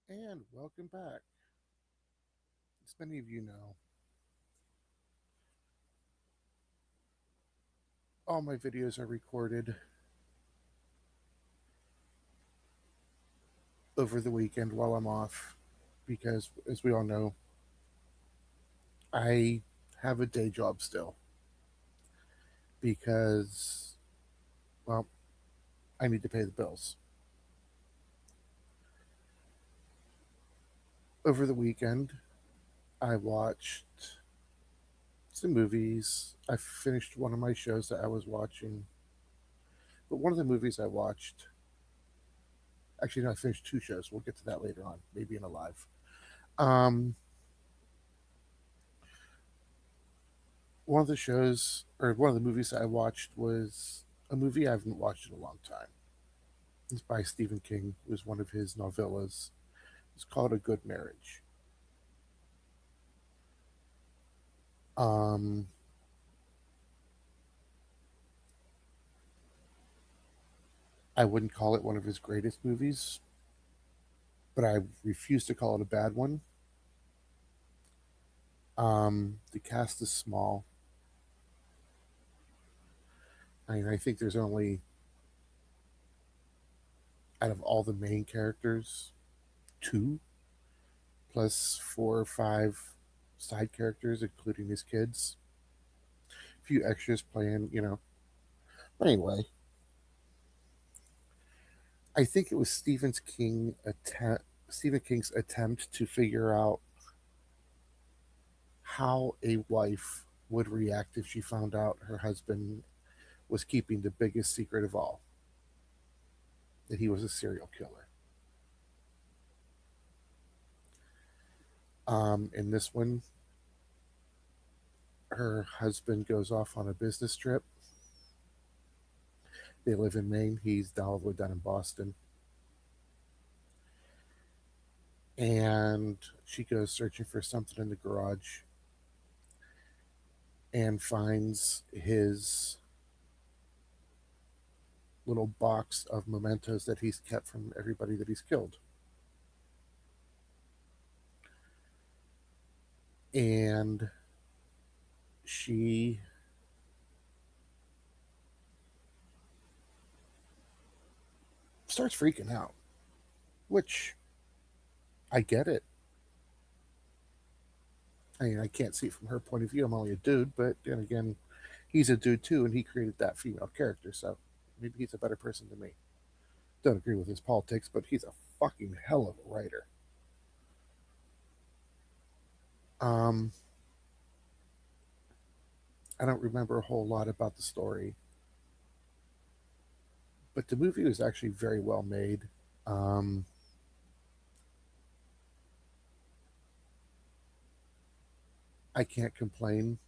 And welcome back. As many of you know, all my videos are recorded over the weekend while I'm off because, as we all know, I have a day job still because, well, I need to pay the bills. Over the weekend, I watched some movies. I finished one of my shows that I was watching, but one of the movies I watched, actually, no, I finished two shows. We'll get to that later on, maybe in a live. Um, One of the shows or one of the movies that I watched was a movie I haven't watched in a long time. It's by Stephen King. It was one of his novellas. It's called A Good Marriage. Um, I wouldn't call it one of his greatest movies, but I refuse to call it a bad one. The cast is small. I mean, I think there's only, out of all the main characters, two plus four or five side characters, including his kids. A few extras playing. But anyway, I think it was Stephen King's attempt to figure out how a wife would react if she found out her husband was keeping the biggest secret of all, that he was a serial killer. In this one, her husband goes off on a business trip. They live in Maine. He's all the way down in Boston. And she goes searching for something in the garage and finds his little box of mementos that he's kept from everybody that he's killed. And she starts freaking out, which I get it. I mean, I can't see it from her point of view. I'm only a dude, but then again, he's a dude too, and he created that female character, so maybe he's a better person than me. Don't agree with his politics, but he's a fucking hell of a writer. Um, I don't remember a whole lot about the story, but the movie was actually very well made. Um, I can't complain.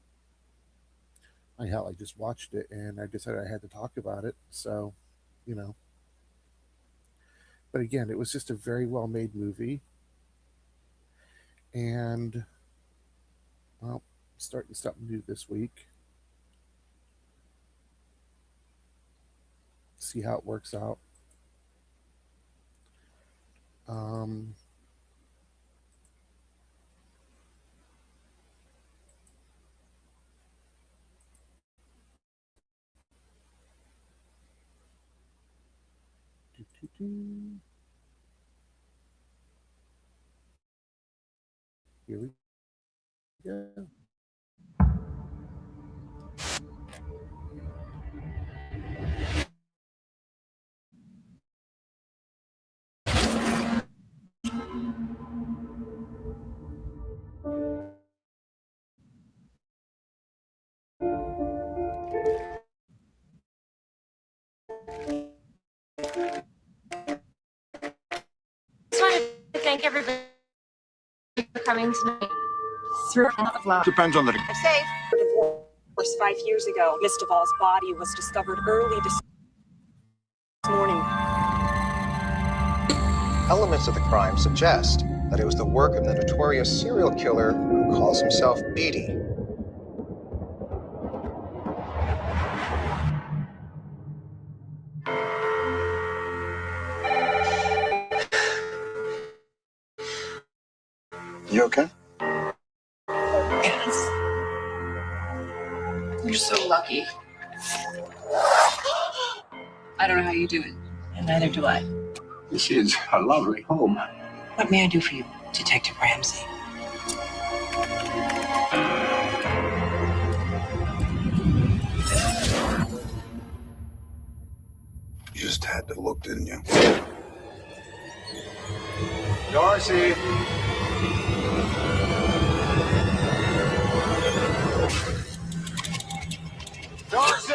I just watched it and I decided I had to talk about it. So, you know. But again, it was just a very well made movie. And, well, starting something new this week. See how it works out. Um, doo, doo, doo. Here we go. Just wanted to thank everybody for coming tonight. Through of love. Depends on the. Safe. Divorce 5 years ago. Mistoval's body was discovered early this morning. Elements of the crime suggest that it was the work of the notorious serial killer who calls himself Beatty. You okay? Yes. You're so lucky. I don't know how you do it, and neither do I. This is a lovely home. What may I do for you, Detective Ramsey? You just had to look, didn't you? Darcy! Darcy!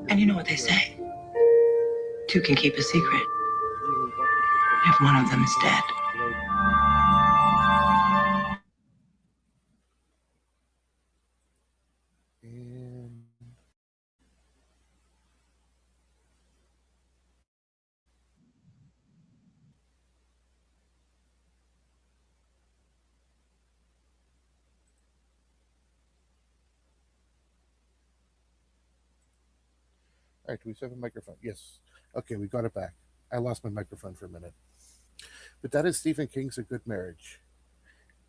And you know what they say? Two can keep a secret if one of them is dead. And all right, do we still have a microphone? Yes. Okay, we got it back. I lost my microphone for a minute. But that is Stephen King's A Good Marriage.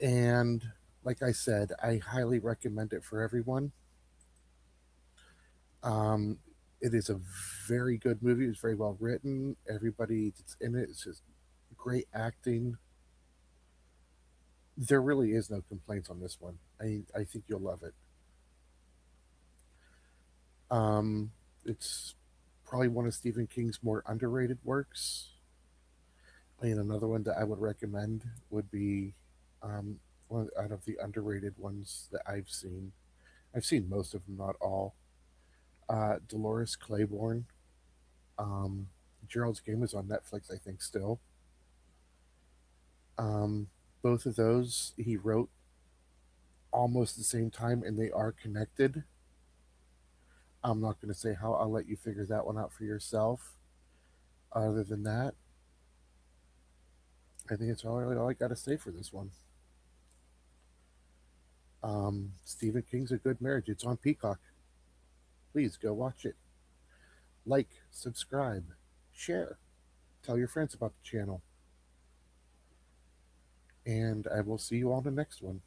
And like I said, I highly recommend it for everyone. Um, it is a very good movie. It's very well written. Everybody that's in it is just great acting. There really is no complaints on this one. I think you'll love it. It's probably one of Stephen King's more underrated works. And another one that I would recommend would be one out of the underrated ones that I've seen. I've seen most of them, not all. Dolores Claiborne. Um, Gerald's Game is on Netflix, I think, still. Um, both of those he wrote almost the same time, and they are connected. I'm not going to say how. I'll let you figure that one out for yourself. Other than that, I think it's all I got to say for this one. Stephen King's A Good Marriage. It's on Peacock. Please go watch it. Like, subscribe, share, tell your friends about the channel. And I will see you on the next one.